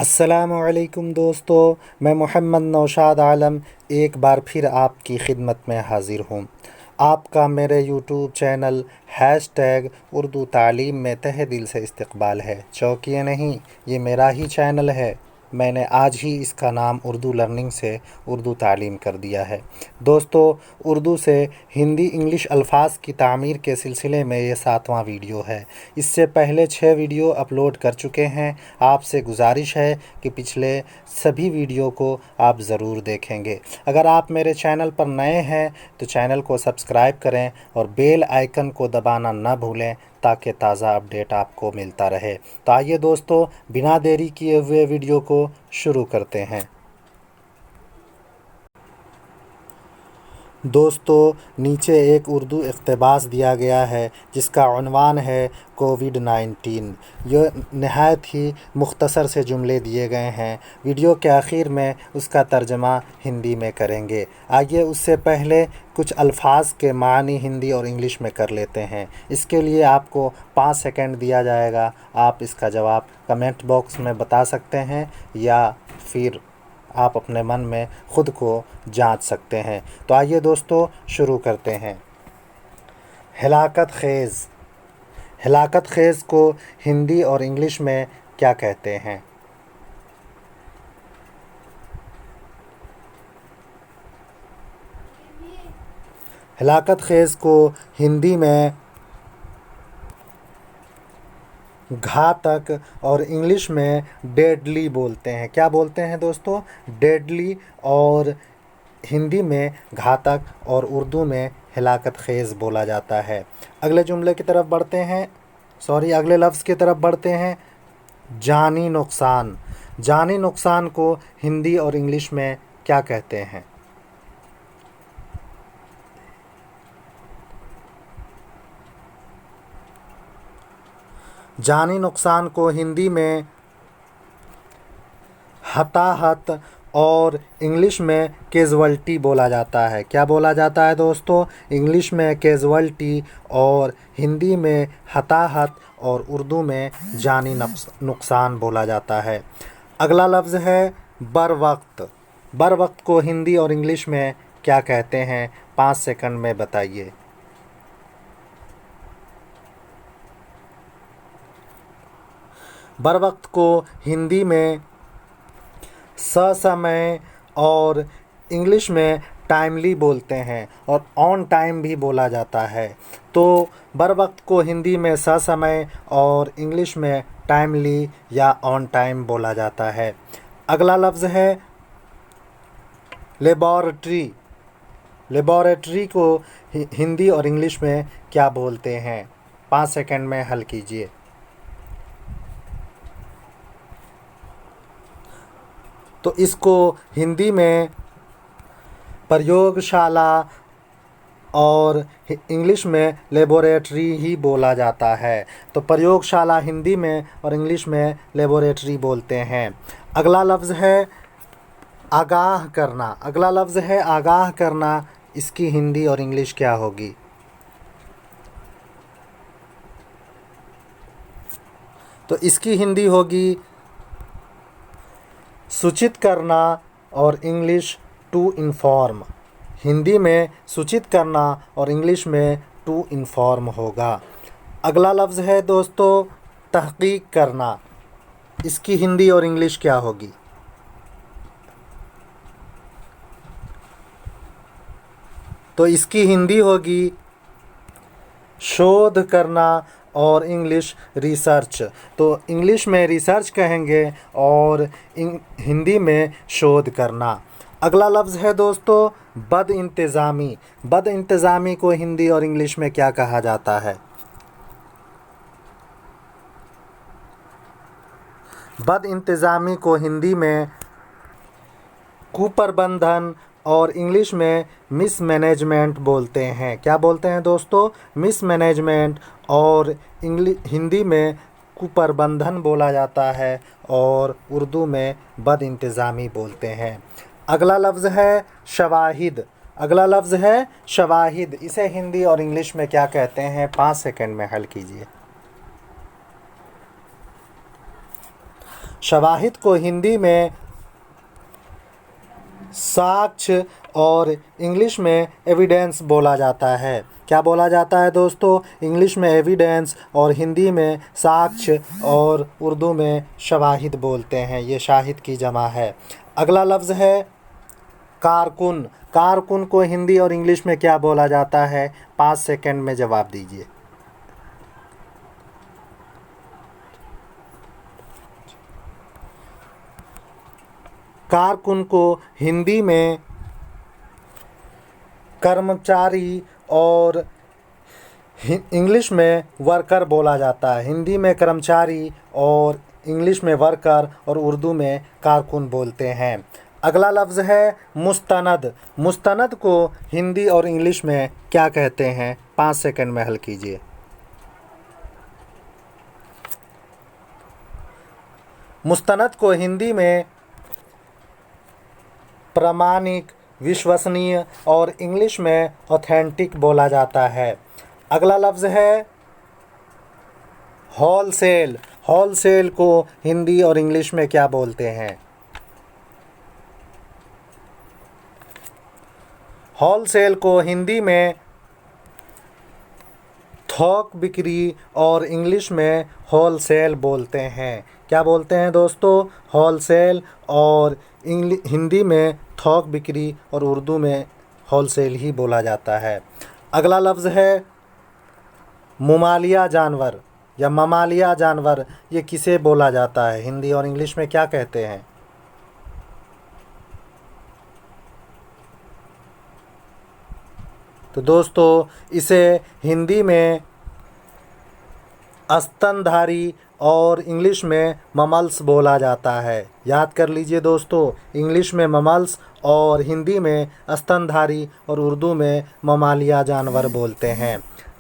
अस्सलामुअलैकुम दोस्तों, मैं मोहम्मद नौशाद आलम एक बार फिर आपकी खिदमत में हाज़िर हूँ। आपका मेरे यूट्यूब चैनल हैशटैग उर्दू तालीम में तहे दिल से इस्तकबाल है। चौंकिए नहीं, ये मेरा ही चैनल है। मैंने आज ही इसका नाम उर्दू लर्निंग से उर्दू तालीम कर दिया है। दोस्तों, उर्दू से हिंदी इंग्लिश अल्फाज की तामीर के सिलसिले में ये 7वां वीडियो है। इससे पहले 6 वीडियो अपलोड कर चुके हैं। आपसे गुजारिश है कि पिछले सभी वीडियो को आप ज़रूर देखेंगे। अगर आप मेरे चैनल पर नए हैं तो चैनल को सब्सक्राइब करें और बेल आइकन को दबाना न भूलें ताकि ताज़ा अपडेट आपको मिलता रहे। तो आइए दोस्तों, बिना देरी किए हुए वीडियो को शुरू करते हैं। दोस्तों, नीचे एक उर्दू इक़्तिबास दिया गया है जिसका उन्वान है कोविड-19। यह नहायत ही मुख्तसर से जुमले दिए गए हैं। वीडियो के आखिर में उसका तर्जमा हिंदी में करेंगे। आइए उससे पहले कुछ अल्फाज के मानी हिंदी और इंग्लिश में कर लेते हैं। इसके लिए आपको 5 सेकंड दिया जाएगा। आप इसका जवाब कमेंट बॉक्स में बता सकते हैं या फिर आप अपने मन में ख़ुद को जांच सकते हैं। तो आइए दोस्तों, शुरू करते हैं। हिलाकत ख़ेज़। हिलाकत ख़ेज़ को हिंदी और इंग्लिश में क्या कहते हैं? हिलाकत ख़ेज़ को हिंदी में घातक और इंग्लिश में डेडली बोलते हैं। क्या बोलते हैं दोस्तों? डेडली। और हिंदी में घातक और उर्दू में हिलाकत ख़ेज़ बोला जाता है। अगले जुमले की तरफ बढ़ते हैं। अगले लफ्ज़ की तरफ बढ़ते हैं। जानी नुकसान। जानी नुकसान को हिंदी और इंग्लिश में क्या कहते हैं? जानी नुकसान को हिंदी में हताहत और इंग्लिश में कैज़ुअल्टी बोला जाता है। क्या बोला जाता है दोस्तों? इंग्लिश में कैज़ुअल्टी और हिंदी में हताहत और उर्दू में जानी नुकसान बोला जाता है। अगला लफ्ज़ है बर वक्त। बर वक्त को हिंदी और इंग्लिश में क्या कहते हैं? 5 सेकंड में बताइए। बर वक्त को हिंदी में ससमय और इंग्लिश में टाइमली बोलते हैं और ऑन टाइम भी बोला जाता है। तो बर वक्त को हिंदी में ससमय और इंग्लिश में टाइमली या ऑन टाइम बोला जाता है। अगला लफ्ज़ है लेबॉरेटरी। लेबॉरेटरी को हिंदी और इंग्लिश में क्या बोलते हैं? 5 सेकंड में हल कीजिए। तो इसको हिंदी में प्रयोगशाला और इंग्लिश में लेबोरेटरी ही बोला जाता है। तो प्रयोगशाला हिंदी में और इंग्लिश में लेबोरेटरी बोलते हैं। अगला लफ्ज़ है आगाह करना। अगला लफ्ज़ है आगाह करना। इसकी हिंदी और इंग्लिश क्या होगी? तो इसकी हिंदी होगी सूचित करना और इंग्लिश टू इन्फॉर्म। हिंदी में सूचित करना और इंग्लिश में टू इन्फॉर्म होगा। अगला लफ्ज़ है दोस्तों तहक़ीक़ करना। इसकी हिंदी और इंग्लिश क्या होगी? तो इसकी हिंदी होगी शोध करना और इंग्लिश रिसर्च। तो इंग्लिश में रिसर्च कहेंगे और हिंदी में शोध करना। अगला लफ्ज़ है दोस्तों बदइंतज़ामी। बदइंतज़ामी को हिंदी और इंग्लिश में क्या कहा जाता है? बदइंतज़ामी को हिंदी में कुप्रबंधन और इंग्लिश में मिसमैनेजमेंट बोलते हैं। क्या बोलते हैं दोस्तों? मिसमैनेजमेंट। और हिंदी में कुप्रबंधन बोला जाता है और उर्दू में बदइंतज़ामी बोलते हैं। अगला लफ्ज़ है शवाहिद। अगला लफ्ज़ है शवाहिद। इसे हिंदी और इंग्लिश में क्या कहते हैं? 5 सेकंड में हल कीजिए। शवाहिद को हिंदी में साक्ष्य और इंग्लिश में एविडेंस बोला जाता है। क्या बोला जाता है दोस्तों? इंग्लिश में एविडेंस और हिंदी में साक्ष्य और उर्दू में शवाहिद बोलते हैं। ये शाहिद की जमा है। अगला लफ्ज़ है कारकुन। कारकुन को हिंदी और इंग्लिश में क्या बोला जाता है? 5 सेकंड में जवाब दीजिए। कारकुन को हिंदी में कर्मचारी और इंग्लिश में वर्कर बोला जाता है। हिंदी में कर्मचारी और इंग्लिश में वर्कर और उर्दू में कारकुन बोलते हैं। अगला लफ्ज़ है मुस्तनद। मुस्तनद को हिंदी और इंग्लिश में क्या कहते हैं? 5 सेकंड में हल कीजिए। मुस्तनद को हिंदी में प्रामाणिक, विश्वसनीय और इंग्लिश में ऑथेंटिक बोला जाता है। अगला लफ्ज़ है होलसेल। होलसेल को हिंदी और इंग्लिश में क्या बोलते हैं? होलसेल को हिंदी में थोक बिक्री और इंग्लिश में होलसेल बोलते हैं। क्या बोलते हैं दोस्तों? होलसेल और हिंदी में थोक बिक्री और उर्दू में होलसेल ही बोला जाता है। अगला लफ्ज़ है मुमालिया जानवर या ममालिया जानवर। ये किसे बोला जाता है? हिंदी और इंग्लिश में क्या कहते हैं? तो दोस्तों इसे हिंदी में स्तनधारी और इंग्लिश में ममल्स बोला जाता है। याद कर लीजिए दोस्तों, इंग्लिश में ममल्स और हिंदी में स्तनधारी और उर्दू में ममालिया जानवर बोलते हैं।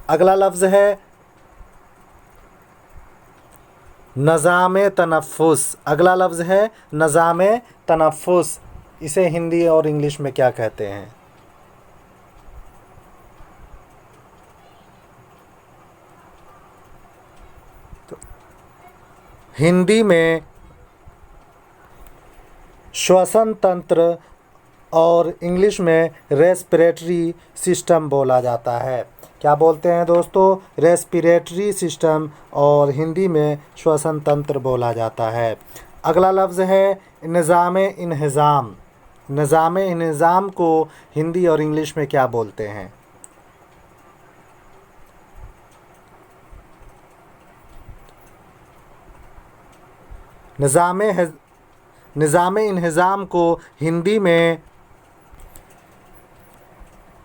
अगला लफ्ज़ है नज़ाम तनफ़ुस। अगला लफ्ज़ है नज़ाम तनफ़ुस। इसे हिंदी और इंग्लिश में क्या कहते हैं? हिंदी में श्वसन तंत्र और इंग्लिश में रेस्पिरेटरी सिस्टम बोला जाता है। क्या बोलते हैं दोस्तों? रेस्पिरेटरी सिस्टम और हिंदी में श्वसन तंत्र बोला जाता है। अगला लफ्ज़ है निज़ाम इंहिज़ाम। निज़ाम इंहिज़ाम को हिंदी और इंग्लिश में क्या बोलते हैं? निज़ाम इंहिज़ाम को हिंदी में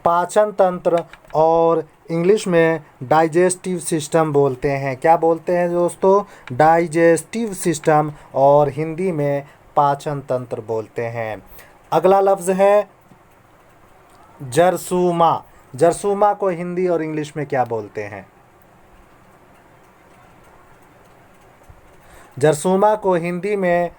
पाचन तंत्र और इंग्लिश में डाइजेस्टिव सिस्टम बोलते हैं। क्या बोलते हैं दोस्तों? डाइजेस्टिव सिस्टम और हिंदी में पाचन तंत्र बोलते हैं। अगला लफ्ज़ है जरसूमा। जरसूमा को हिंदी और इंग्लिश में क्या बोलते हैं? जरसूमा को हिंदी में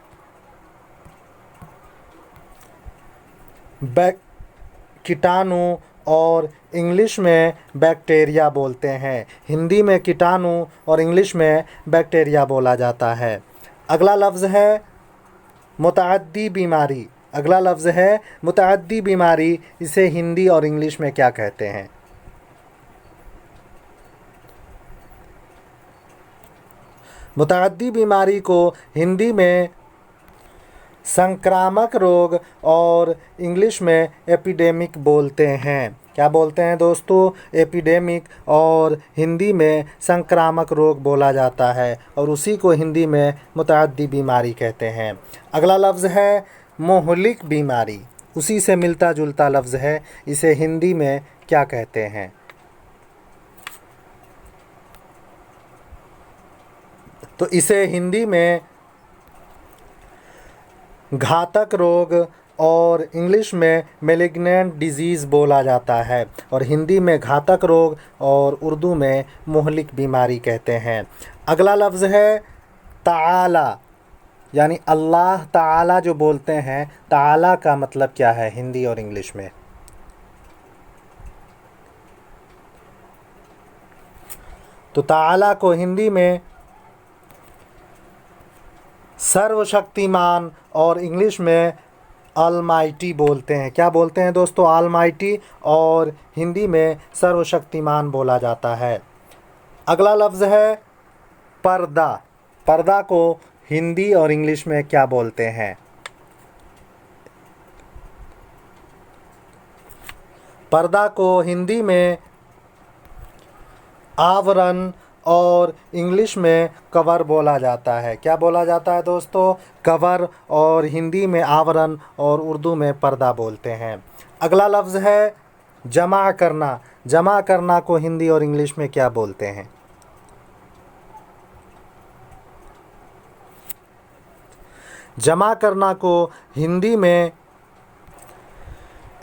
कीटाणु और इंग्लिश में बैक्टीरिया बोलते हैं। हिंदी में कीटाणु और इंग्लिश में बैक्टीरिया बोला जाता है। अगला लफ्ज़ है मुतअद्दी बीमारी। अगला लफ्ज़ है मुतअद्दी बीमारी। इसे हिंदी और इंग्लिश में क्या कहते हैं? मुतअद्दी बीमारी को हिंदी में संक्रामक रोग और इंग्लिश में एपिडेमिक बोलते हैं। क्या बोलते हैं दोस्तों? एपिडेमिक और हिंदी में संक्रामक रोग बोला जाता है और उसी को हिंदी में मुतअद्दी बीमारी कहते हैं। अगला लफ्ज़ है मुहलिक बीमारी। उसी से मिलता जुलता लफ्ज़ है। इसे हिंदी में क्या कहते हैं? तो इसे हिंदी में घातक रोग और इंग्लिश में मैलिग्नेंट डिजीज़ बोला जाता है और हिंदी में घातक रोग और उर्दू में मुहलिक बीमारी कहते हैं। अगला लफ्ज़ है ताला, यानी अल्लाह ताला जो बोलते हैं। ताला का मतलब क्या है हिंदी और इंग्लिश में? तो ताला को हिंदी में सर्वशक्तिमान और इंग्लिश में ऑलमाइटी बोलते हैं। क्या बोलते हैं दोस्तों? ऑलमाइटी, और हिंदी में सर्वशक्तिमान बोला जाता है। अगला लफ्ज़ है पर्दा। पर्दा को हिंदी और इंग्लिश में क्या बोलते हैं? पर्दा को हिंदी में आवरण और इंग्लिश में कवर बोला जाता है। क्या बोला जाता है दोस्तों? कवर, और हिंदी में आवरण और उर्दू में पर्दा बोलते हैं। अगला लफ्ज़ है जमा करना। जमा करना को हिंदी और इंग्लिश में क्या बोलते हैं? जमा करना को हिंदी में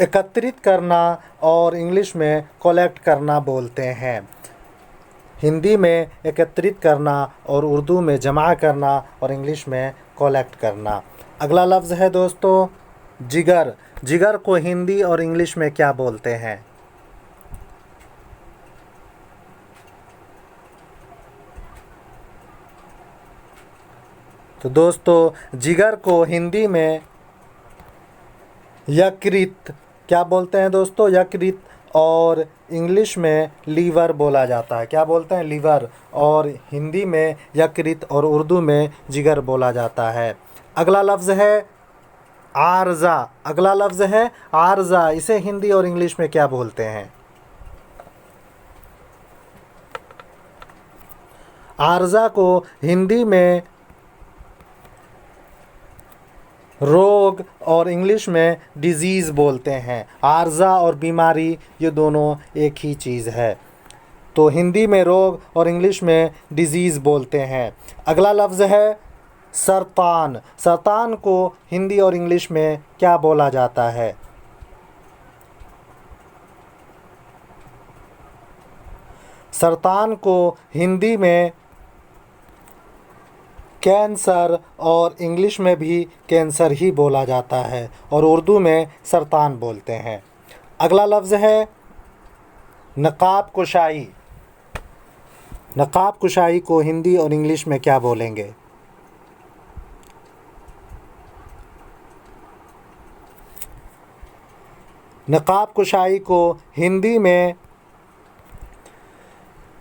एकत्रित करना और इंग्लिश में कलेक्ट करना बोलते हैं। हिंदी में एकत्रित करना और उर्दू में जमा करना और इंग्लिश में कलेक्ट करना। अगला लफ्ज़ है दोस्तों जिगर। जिगर को हिंदी और इंग्लिश में क्या बोलते हैं? तो दोस्तों जिगर को हिंदी में यकृत, क्या बोलते हैं दोस्तों? यकृत, और इंग्लिश में लीवर बोला जाता है। क्या बोलते हैं? लीवर, और हिंदी में यकृत और उर्दू में जिगर बोला जाता है। अगला लफ्ज़ है आर्ज़ा। अगला लफ्ज़ है आर्ज़ा। इसे हिंदी और इंग्लिश में क्या बोलते हैं? आर्ज़ा को हिंदी में रोग और इंग्लिश में डिजीज़ बोलते हैं। आर्ज़ा और बीमारी ये दोनों एक ही चीज़ है। तो हिंदी में रोग और इंग्लिश में डिजीज़ बोलते हैं। अगला लफ्ज़ है सरतान। सरतान को हिंदी और इंग्लिश में क्या बोला जाता है? सरतान को हिंदी में कैंसर और इंग्लिश में भी कैंसर ही बोला जाता है, और उर्दू में सरतान बोलते हैं। अगला लफ्ज़ है नकाब कुशाई। नकाब कुशाई को हिंदी और इंग्लिश में क्या बोलेंगे? नकाब कुशाई को हिंदी में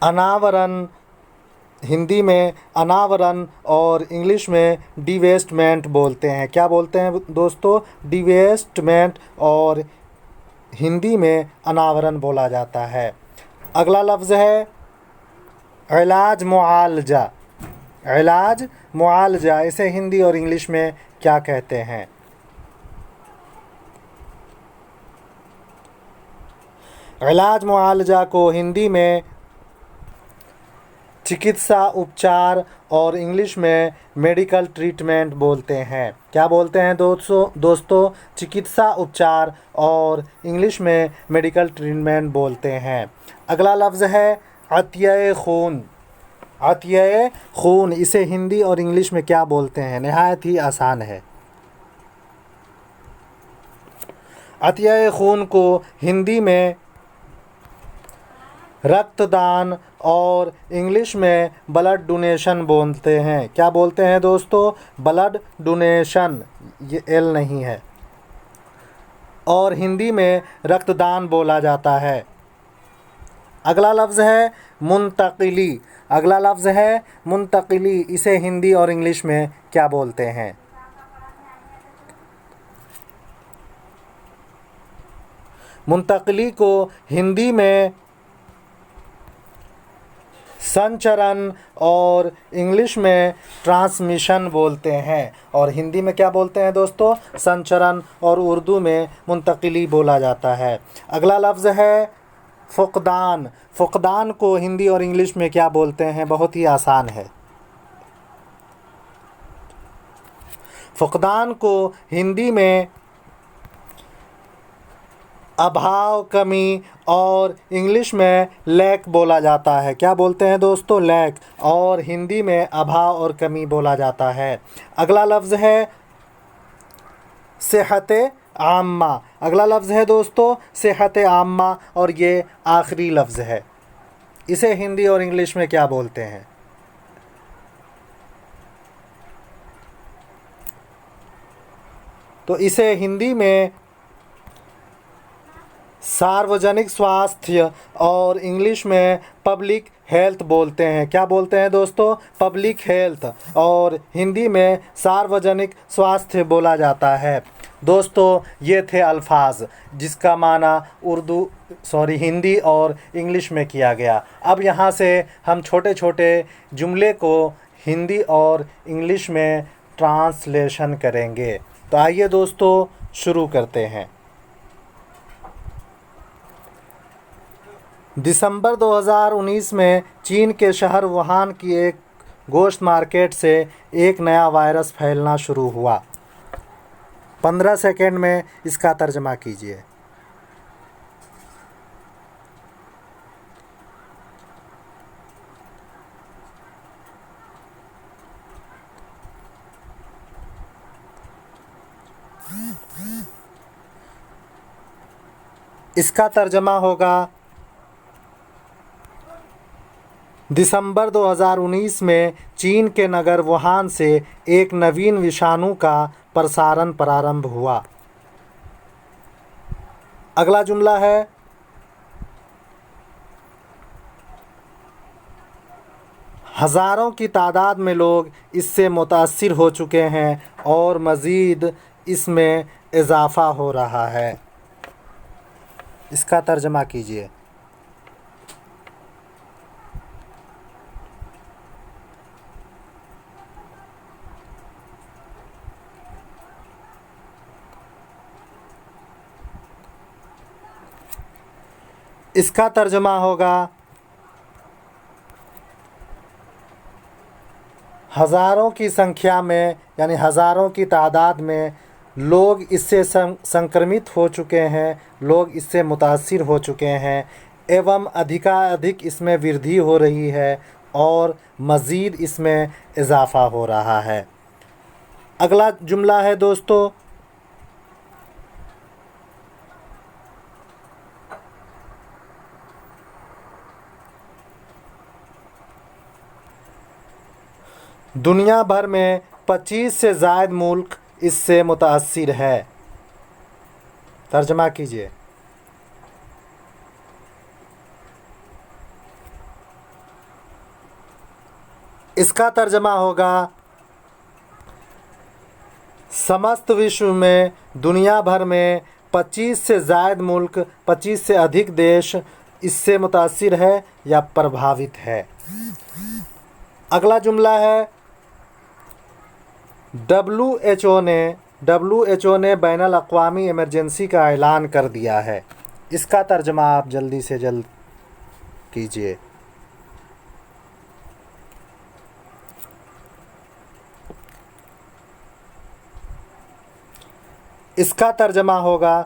अनावरण, हिंदी में अनावरण और इंग्लिश में डिवेस्टमेंट बोलते हैं। क्या बोलते हैं दोस्तों? डिवेस्टमेंट, और हिंदी में अनावरण बोला जाता है। अगला लफ्ज़ है इलाज मुआलजा। इलाज मुआलजा, इसे हिंदी और इंग्लिश में क्या कहते हैं? इलाज मुआलजा को हिंदी में चिकित्सा उपचार और इंग्लिश में मेडिकल ट्रीटमेंट बोलते हैं। क्या बोलते हैं दोस्तों? चिकित्सा उपचार और इंग्लिश में मेडिकल ट्रीटमेंट बोलते हैं। अगला लफ्ज़ है अतिये खून। अतिये खून, इसे हिंदी और इंग्लिश में क्या बोलते हैं? नहायत ही आसान है। अतिये खून को हिंदी में रक्तदान और इंग्लिश में ब्लड डोनेशन बोलते हैं। क्या बोलते हैं दोस्तों? ब्लड डोनेशन, ये एल नहीं है, और हिंदी में रक्तदान बोला जाता है। अगला लफ्ज़ है मुंतकिली। अगला लफ्ज़ है मुंतकिली, इसे हिंदी और इंग्लिश में क्या बोलते हैं? मुंतकिली को हिंदी में संचरण और इंग्लिश में ट्रांसमिशन बोलते हैं, और हिंदी में क्या बोलते हैं दोस्तों? संचरण, और उर्दू में मुंतकिली बोला जाता है। अगला लफ्ज़ है फ़ुक़दान। फ़ुक़दान को हिंदी और इंग्लिश में क्या बोलते हैं? बहुत ही आसान है। फ़ुक़दान को हिंदी में अभाव, कमी, और इंग्लिश में लैक बोला जाता है। क्या बोलते हैं दोस्तों? लैक, और हिंदी में अभाव और कमी बोला जाता है। अगला लफ्ज़ है सेहत आम्मा। अगला लफ्ज़ है दोस्तों सेहत आम्मा, और ये आखिरी लफ्ज़ है। इसे हिंदी और इंग्लिश में क्या बोलते हैं? तो इसे हिंदी में सार्वजनिक स्वास्थ्य और इंग्लिश में पब्लिक हेल्थ बोलते हैं। क्या बोलते हैं दोस्तों? पब्लिक हेल्थ, और हिंदी में सार्वजनिक स्वास्थ्य बोला जाता है। दोस्तों ये थे अल्फाज जिसका माना हिंदी और इंग्लिश में किया गया। अब यहाँ से हम छोटे छोटे जुमले को हिंदी और इंग्लिश में ट्रांसलेशन करेंगे। तो आइए दोस्तों शुरू करते हैं। दिसंबर 2019 में चीन के शहर वुहान की एक गोश्त मार्केट से एक नया वायरस फैलना शुरू हुआ। 15 सेकेंड में इसका तर्जमा कीजिए। इसका तर्जमा होगा, दिसंबर 2019 में चीन के नगर वुहान से एक नवीन विषाणु का प्रसारण प्रारंभ हुआ। अगला जुमला है, हज़ारों की तादाद में लोग इससे मुतासिर हो चुके हैं और मज़ीद इसमें इजाफ़ा हो रहा है। इसका तर्जमा कीजिए। इसका तर्जमा होगा, हज़ारों की संख्या में यानी हज़ारों की तादाद में लोग इससे संक्रमित हो चुके हैं, लोग इससे मुतासिर हो चुके हैं एवं अधिकाधिक इसमें वृद्धि हो रही है और मज़ीद इसमें इजाफ़ा हो रहा है। अगला जुमला है दोस्तों, दुनिया भर में 25 से ज़ायद मुल्क इससे मुतासिर है। तर्जमा कीजिए। इसका तर्जमा होगा, समस्त विश्व में दुनिया भर में 25 से ज़ायद मुल्क, 25 से अधिक देश इससे मुतासिर है या प्रभावित है। अगला जुमला है, WHO ने बैनुल अक़वामी इमरजेंसी का ऐलान कर दिया है। इसका तर्जमा आप जल्दी से जल्द कीजिए। इसका तर्जमा होगा,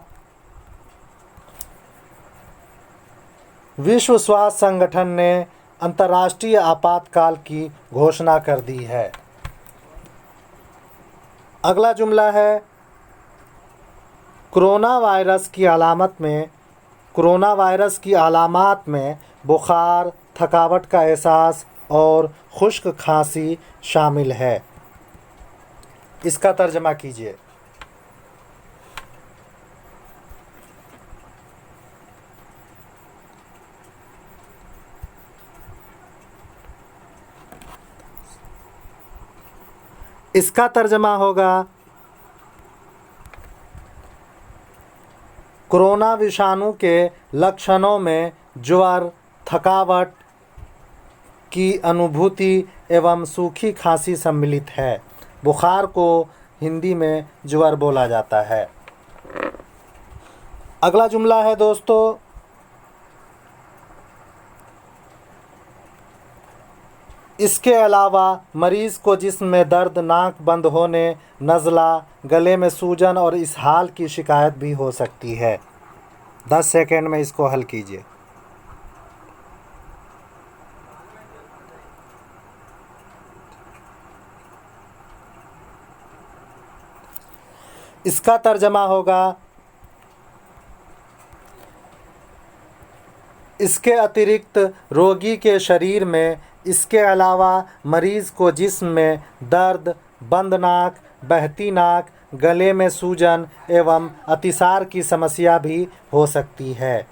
विश्व स्वास्थ्य संगठन ने अंतर्राष्ट्रीय आपातकाल की घोषणा कर दी है। अगला जुमला है, कोरोना वायरस की अलामात में बुखार, थकावट का एहसास और खुश्क खांसी शामिल है। इसका तर्जमा कीजिए। इसका तर्जमा होगा, कोरोना विषाणु के लक्षणों में ज्वर, थकावट की अनुभूति एवं सूखी खांसी सम्मिलित है। बुखार को हिंदी में ज्वर बोला जाता है। अगला जुमला है दोस्तों, इसके अलावा मरीज़ को जिस्म में दर्द, नाक बंद होने, नज़ला, गले में सूजन और इसहाल की शिकायत भी हो सकती है। 10 सेकंड में इसको हल कीजिए। इसका तर्जमा होगा, इसके अतिरिक्त रोगी के शरीर में इसके अलावा मरीज़ को जिस्म में दर्द, बंद नाक, बहती नाक, गले में सूजन एवं अतिसार की समस्या भी हो सकती है।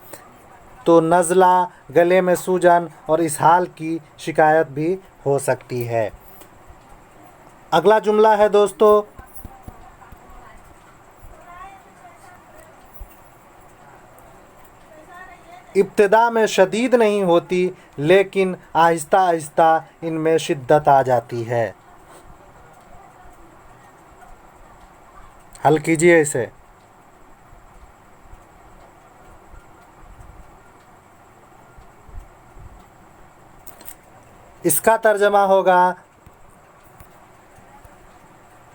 तो नज़ला, गले में सूजन और इसहाल की शिकायत भी हो सकती है। अगला जुमला है दोस्तों, इब्तिदा में शदीद नहीं होती लेकिन आहिस्ता आहिस्ता इनमें शिद्दत आ जाती है। हल कीजिए इसे। इसका तर्जमा होगा,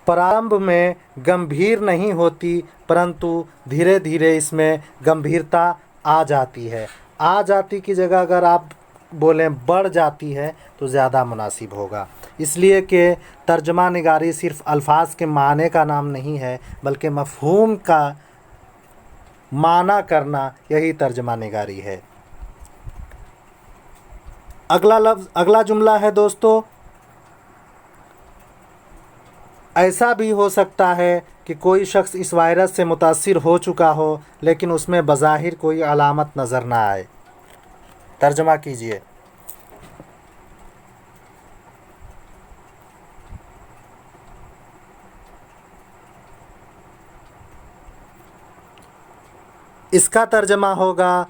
प्रारंभ में गंभीर नहीं होती परंतु धीरे धीरे इसमें गंभीरता आ जाती है। आ जाती की जगह अगर आप बोलें बढ़ जाती है तो ज़्यादा मुनासिब होगा, इसलिए कि तर्जमा निगारी सिर्फ़ अल्फाज के माने का नाम नहीं है बल्कि मफ़हूम का माना करना, यही तर्जमा निगारी है। अगला जुमला है दोस्तों, ऐसा भी हो सकता है कि कोई शख्स इस वायरस से मुतासिर हो चुका हो लेकिन उसमें बज़ाहिर कोई अलामत नज़र ना आए। तर्जमा कीजिए। इसका तर्जमा होगा,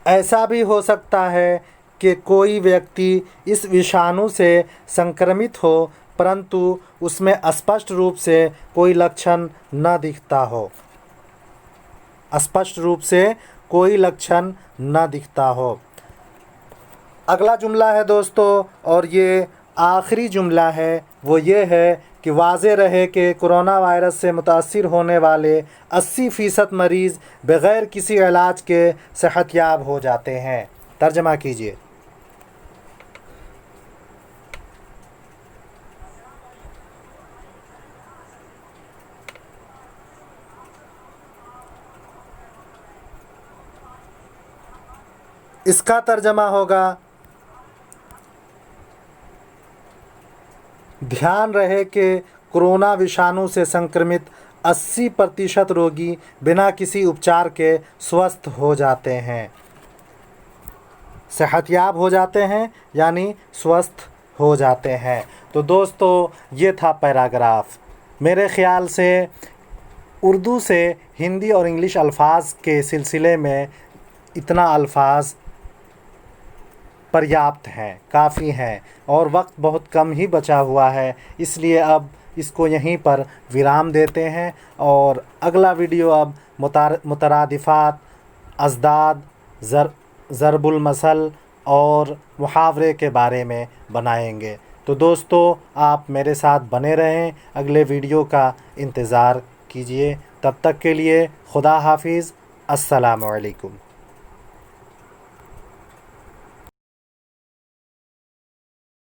ऐसा भी हो सकता है कि कोई व्यक्ति इस विषाणु से संक्रमित हो परंतु उसमें स्पष्ट रूप से कोई लक्षण न दिखता हो। स्पष्ट रूप से कोई लक्षण न दिखता हो। अगला जुमला है दोस्तों, और ये आखिरी जुमला है, वो ये है कि वाज़े रहे कि कोरोना वायरस से मुतासिर होने वाले 80% मरीज़ बग़ैर किसी इलाज के सेहतयाब हो जाते हैं। तर्जमा कीजिए। इसका तर्जमा होगा, ध्यान रहे कि कोरोना विषाणु से संक्रमित 80% रोगी बिना किसी उपचार के स्वस्थ हो जाते हैं, सेहतयाब हो जाते हैं, यानी स्वस्थ हो जाते हैं। तो दोस्तों, ये था पैराग्राफ। मेरे ख़्याल से उर्दू से हिंदी और इंग्लिश अल्फाज के सिलसिले में इतना अल्फाज पर्याप्त हैं, काफ़ी हैं, और वक्त बहुत कम ही बचा हुआ है, इसलिए अब इसको यहीं पर विराम देते हैं और अगला वीडियो अब मुतरादिफ़ात, अज़दाद, ज़रबुल मसल और मुहावरे के बारे में बनाएंगे। तो दोस्तों, आप मेरे साथ बने रहें, अगले वीडियो का इंतज़ार कीजिए। तब तक के लिए खुदा हाफिज़। अस्सलामु अलैकुम।